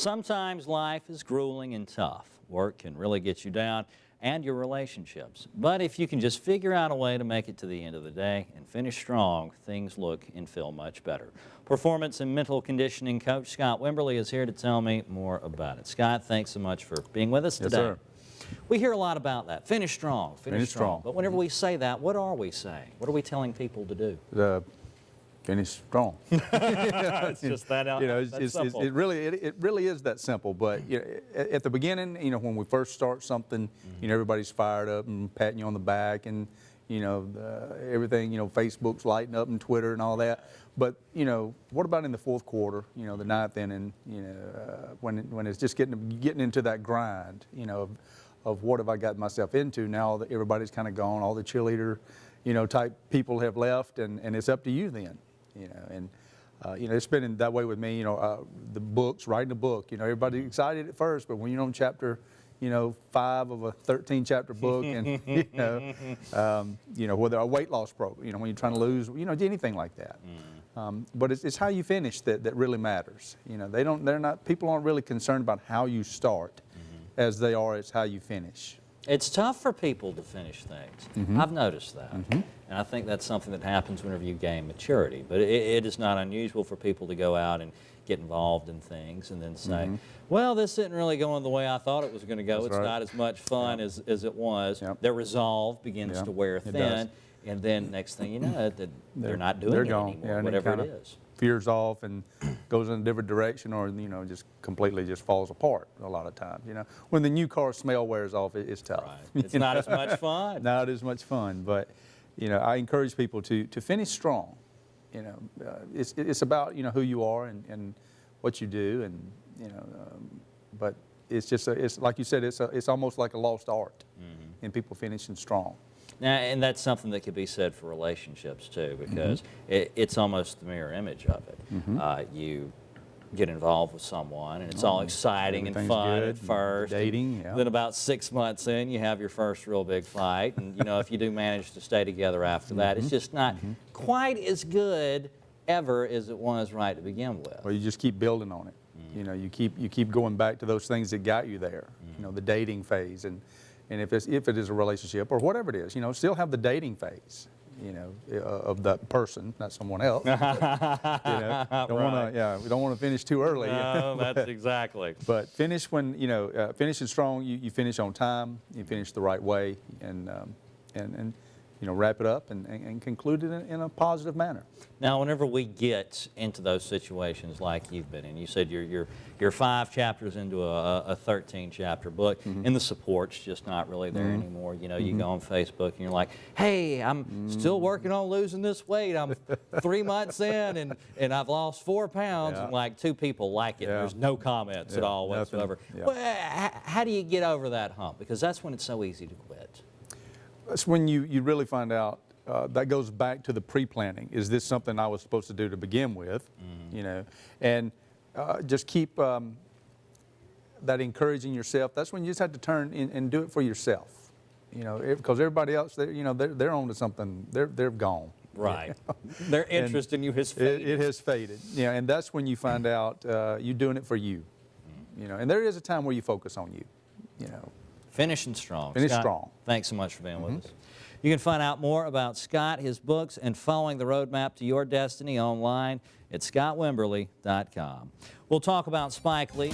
Sometimes life is grueling and tough. Work can really get you down, and your relationships. But if you can just figure out a way to make it to the end of the day and finish strong, things look and feel much better. Performance and mental conditioning coach Scott Wimberly is here to tell me more about it. Scott, thanks so much for being with us today. Yes, sir. We hear a lot about that. Finish strong, finish strong. But whenever Mm-hmm. we say that, what are we saying? What are we telling people to do? Finish strong. It's just that out. You know, that's simple. it really is that simple. But you know, at the beginning, you know, when we first start something, you know, everybody's fired up and patting you on the back, and you know, everything. You know, Facebook's lighting up and Twitter and all that. But you know, what about in the fourth quarter? You know, the ninth inning. You know, when it's just getting into that grind. You know, of what have I got myself into now that everybody's kind of gone, all the cheerleader, you know, type people have left, and it's up to you then. You know, and you know, it's been that way with me. You know, the books, writing a book. You know, everybody's excited at first, but when you're on chapter, you know, 5 of a 13-chapter book, and you know, whether a weight loss program, you know, when you're trying to lose, you know, anything like that. But it's how you finish that really matters. You know, people aren't really concerned about how you start, as they are as how you finish. It's tough for people to finish things. I've noticed that. And I think that's something that happens whenever you gain maturity. But it is not unusual for people to go out and get involved in things and then say, well, this isn't really going the way I thought it was going to go. It's not as much fun as it was. Their resolve begins to wear thin. And then next thing you know, they're not doing it anymore, whatever it is. Veers off and goes in a different direction, or you know, just completely just falls apart a lot of times. You know, when the new car smell wears off, it's tough. Right. It's not as much fun. Not as much fun, but you know, I encourage people to finish strong. You know, it's about, you know, who you are and what you do, and you know, but it's just it's like you said, it's almost like a lost art in people finishing strong. Now, and that's something that could be said for relationships too, because it's almost the mirror image of it. You get involved with someone, and it's all exciting and fun at first. Dating, Then about 6 months in, you have your first real big fight, and you know, if you do manage to stay together after that, it's just not quite as good ever as it was right to begin with. Well, you just keep building on it. You know, you keep going back to those things that got you there. You know, the dating phase, and if it is a relationship or whatever it is, you know, still have the dating phase, you know, of that person, not someone else. You know, we don't want to finish too early. No, that's exactly. But finish when, you know, finishing strong, you finish on time, you finish the right way, and you know, wrap it up and conclude it in a positive manner. Now, whenever we get into those situations like you've been in, you said you're 5 chapters into a 13-chapter book, and the support's just not really there anymore. You know, you go on Facebook and you're like, hey, I'm still working on losing this weight. I'm 3 months in, and I've lost 4 pounds, and like 2 people like it. There's no comments at all whatsoever. Well, how do you get over that hump? Because that's when it's so easy to quit. That's when you really find out. That goes back to the pre-planning. Is this something I was supposed to do to begin with? You know, and just keep that encouraging yourself. That's when you just have to turn and do it for yourself. You know, because everybody else, you know, they're on to something. They're gone. Right. Their interest in you has faded. It has faded. Yeah, and that's when you find out you're doing it for you. You know, and there is a time where you focus on you. You know. Finishing strong. Finish Scott, strong. Thanks so much for being with us. You can find out more about Scott, his books, and following the roadmap to your destiny online at scottwimberly.com. We'll talk about Spike Lee.